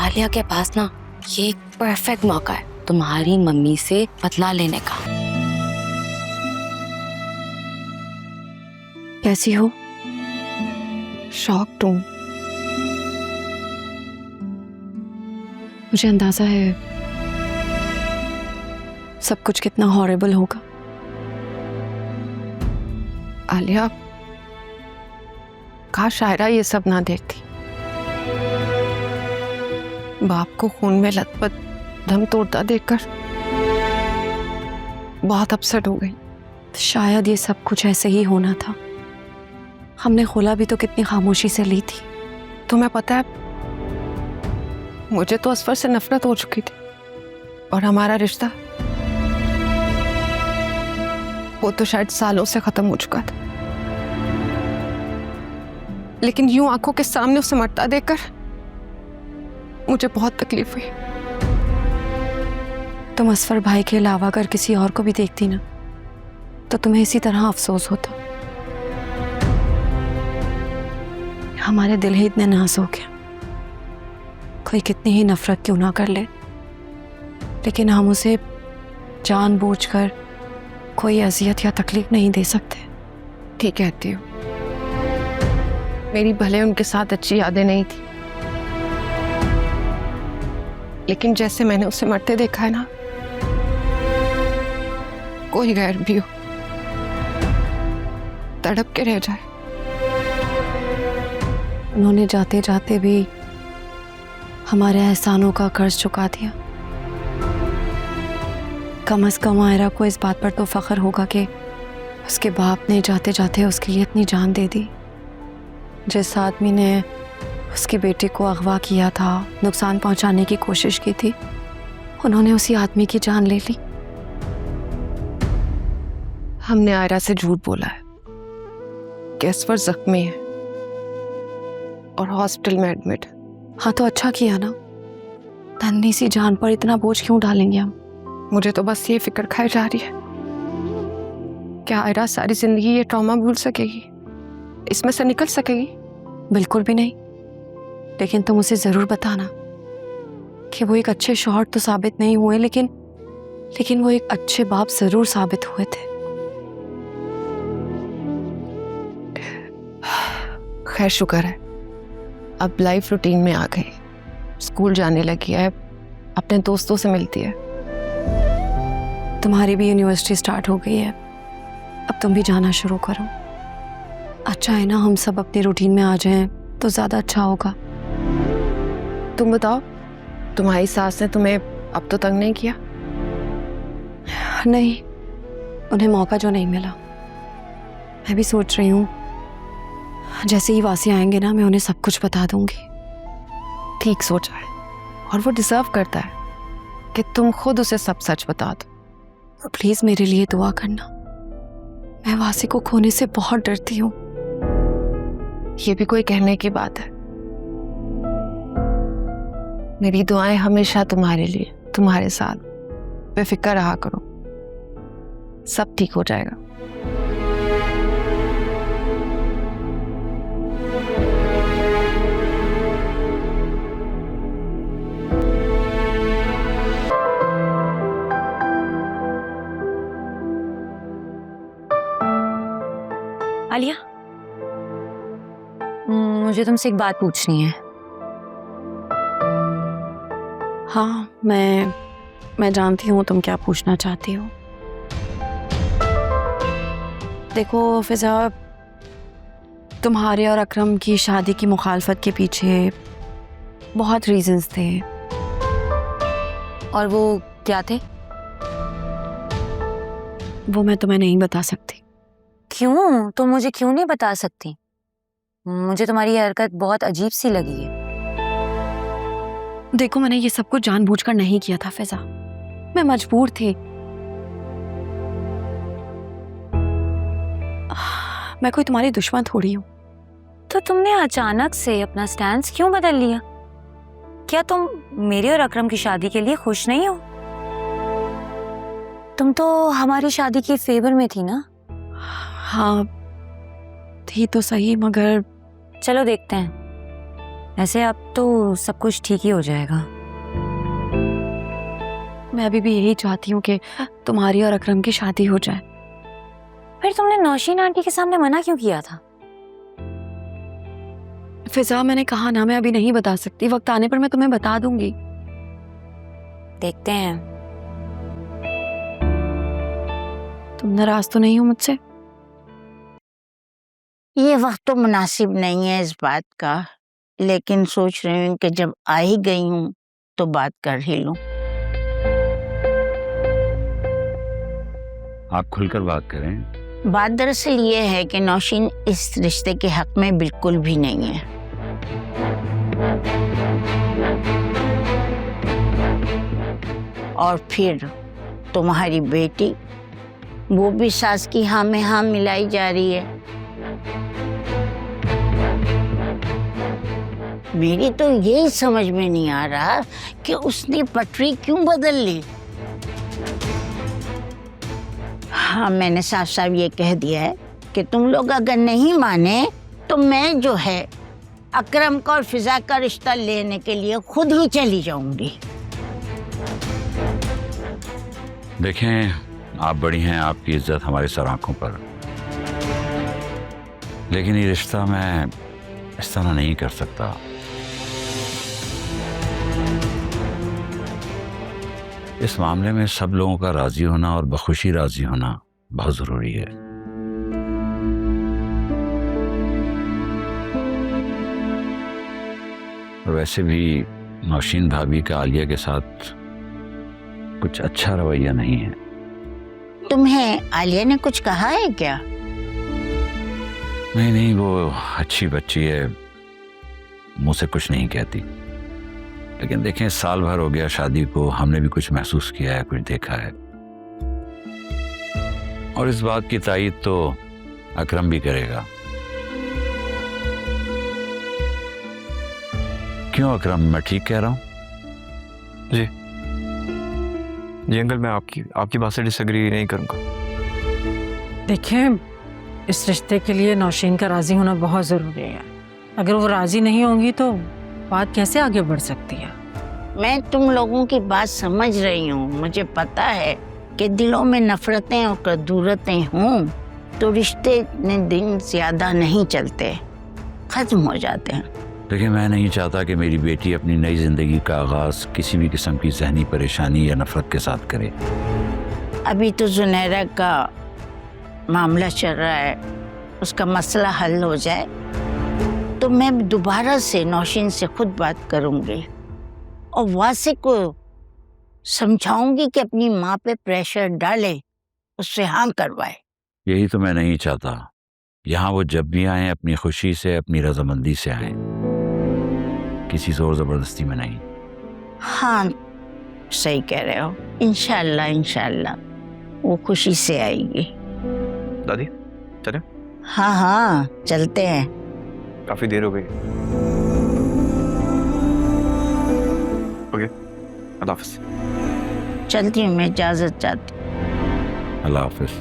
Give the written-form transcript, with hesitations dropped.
आलिया के पास ना ये एक परफेक्ट मौका है तुम्हारी मम्मी से बदला लेने का। कैसी हो? शॉक्ड हूं। मुझे अंदाजा है सब कुछ कितना हॉरिबल होगा। आलिया, काश आयरा ये सब ना देखती। बाप को खून में लथपथ दम तोड़ता देखकर बहुत अपसेट हो गई। शायद ये सब कुछ ऐसे ही होना था। हमने खोला भी तो कितनी खामोशी से ली थी। तुम्हें पता है, मुझे तो असफर से नफरत हो चुकी थी और हमारा रिश्ता वो तो शायद सालों से खत्म हो चुका था। लेकिन यूं आंखों के सामने उसे मरता देखकर मुझे बहुत तकलीफ हुई। तुम असफर भाई के अलावा अगर किसी और को भी देखती ना तो तुम्हें इसी तरह अफसोस होता। हमारे दिल ही इतने नाजुक हैं, कोई कितनी ही नफरत क्यों ना कर ले, लेकिन हम उसे जानबूझकर कोई अजियत या तकलीफ नहीं दे सकते। ठीक कहती हो। मेरी भले उनके साथ अच्छी यादें नहीं थी, लेकिन जैसे मैंने उसे मरते देखा है ना, कोई गैर भी हो तड़प के रह जाए। उन्होंने जाते जाते भी हमारे एहसानों का कर्ज चुका दिया। कम से कम आयरा को इस बात पर तो फख्र होगा कि उसके बाप ने जाते जाते उसके लिए इतनी जान दे दी। जिस आदमी ने उसके बेटे को अगवा किया था, नुकसान पहुंचाने की कोशिश की थी, उन्होंने उसी आदमी की जान ले ली। हमने आयरा से झूठ बोला है कि असफर जख्मी है और हॉस्पिटल में एडमिट। हाँ तो अच्छा किया ना, धन्नी सी जान पर इतना बोझ क्यों डालेंगे हम। मुझे तो बस ये फिक्र खाई जा रही है, क्या आयरा सारी जिंदगी ये ट्रॉमा भूल सकेगी, इसमें से निकल सकेगी? बिल्कुल भी नहीं। लेकिन तुम उसे जरूर बताना कि वो एक अच्छे शौहर तो साबित नहीं हुए, लेकिन वो एक अच्छे बाप जरूर साबित हुए थे। खैर शुक्र है, अब लाइफ रूटीन में आ गई, स्कूल जाने लगी है, अपने दोस्तों से मिलती है। तुम्हारी भी यूनिवर्सिटी स्टार्ट हो गई है, अब तुम भी जाना शुरू करो। अच्छा है ना, हम सब अपने रूटीन में आ जाएं तो ज्यादा अच्छा होगा। तुम बताओ, तुम्हारी सास ने तुम्हें अब तो तंग नहीं किया? नहीं, उन्हें मौका जो नहीं मिला। मैं भी सोच रही हूँ जैसे ही वासी आएंगे ना, मैं उन्हें सब कुछ बता दूंगी। ठीक सोचा है, और वो डिजर्व करता है कि तुम खुद उसे सब सच बता दो। तो प्लीज मेरे लिए दुआ करना, मैं वासी को खोने से बहुत डरती हूँ। ये भी कोई कहने की बात है? मेरी दुआएं हमेशा तुम्हारे लिए, तुम्हारे साथ। बेफिक्र रहा करो, सब ठीक हो जाएगा। आलिया, मुझे तुमसे एक बात पूछनी है। हाँ, मैं जानती हूँ तुम क्या पूछना चाहती हो। देखो फिजा, तुम्हारे और अकरम की शादी की मुखालफत के पीछे बहुत रीजंस थे। और वो क्या थे? वो मैं तुम्हें नहीं बता सकती। क्यों? तुम मुझे क्यों नहीं बता सकती? मुझे तुम्हारी ये हरकत बहुत अजीब सी लगी है। देखो, मैंने ये सब कुछ जानबूझकर नहीं किया था फिजा, मैं मजबूर थी। मैं कोई तुम्हारी दुश्मन थोड़ी हूँ। तो तुमने अचानक से अपना स्टैंड क्यों बदल लिया? क्या तुम मेरे और अकरम की शादी के लिए खुश नहीं हो? तुम तो हमारी शादी के फेवर में थी ना? हाँ थी तो सही, मगर चलो देखते हैं ऐसे अब तो सब कुछ ठीक ही हो जाएगा। मैं अभी भी यही चाहती हूँ कि तुम्हारी और अकरम की शादी हो जाए। फिर तुमने नौशीन आंटी के सामने मना क्यों किया था? फिजा, मैंने कहा ना, मैं अभी नहीं बता सकती, वक्त आने पर मैं तुम्हें बता दूंगी। देखते हैं। तुम नाराज तो नहीं हो मुझसे? ये वक्त तो मुनासिब नहीं है इस बात का, लेकिन सोच रही हूँ कि जब आ ही गई हूँ तो बात कर ही लूं। आप खुलकर बात करें। बात दरअसल ये है कि नौशीन इस रिश्ते के हक में बिल्कुल भी नहीं है। और फिर तुम्हारी बेटी, वो भी सास की हाँ में हाँ मिलाई जा रही है। मेरी तो यही समझ में नहीं आ रहा कि उसने पटरी क्यों बदल ली। हाँ, मैंने साफ साफ ये कह दिया है कि तुम लोग अगर नहीं माने तो मैं जो है अकरम का और फिजा का रिश्ता लेने के लिए खुद ही चली जाऊंगी। देखें, आप बड़ी हैं, आपकी इज्जत हमारी सर आंखों पर, लेकिन ये रिश्ता मैं इस तरह नहीं कर सकता। इस मामले में सब लोगों का राजी होना और बखुशी राजी होना बहुत जरूरी है। और वैसे भी नौशीन भाभी का आलिया के साथ कुछ अच्छा रवैया नहीं है। तुम्हें आलिया ने कुछ कहा है क्या? नहीं, वो अच्छी बच्ची है, मुंह से कुछ नहीं कहती। लेकिन देखें, साल भर हो गया शादी को, हमने भी कुछ महसूस किया है, कुछ देखा है। और इस बात की तायीद तो अकरम भी करेगा। क्यों अकरम, मैं ठीक कह रहा हूँ? जी अंकल, मैं आपकी बात से डिसएग्री नहीं करूँगा। देखें, इस रिश्ते के लिए नौशीन का राजी होना बहुत ज़रूरी है। अगर वो राजी नहीं होंगी तो बात कैसे आगे बढ़ सकती है? मैं तुम लोगों की बात समझ रही हूँ। मुझे पता है कि दिलों में नफरतें और कदूरतें हों तो रिश्ते इतने दिन ज्यादा नहीं चलते, खत्म हो जाते हैं। देखिए, मैं नहीं चाहता कि मेरी बेटी अपनी नई जिंदगी का आगाज किसी भी किस्म की जहनी परेशानी या नफरत के साथ करे। अभी तो जुनैरा का मामला चल रहा है, उसका मसला हल हो जाए तो मैं दोबारा से नौशीन से खुद बात करूंगी और वासे को समझाऊंगी कि अपनी माँ पे प्रेशर डाले, उससे हाँ करवाए। यही तो मैं नहीं चाहता। यहाँ वो जब भी आए अपनी खुशी से, अपनी रजामंदी से आए, किसी जोर जबरदस्ती में नहीं। हाँ, सही कह रहे हो। इंशाल्लाह वो खुशी से आएगी। दादी चले? हाँ, चलते हैं। काफी देर हो गई। ओके, अल्लाह हाफिज। चलती हूँ मैं, इजाजत चाहती हूँ। अल्लाह हाफिज।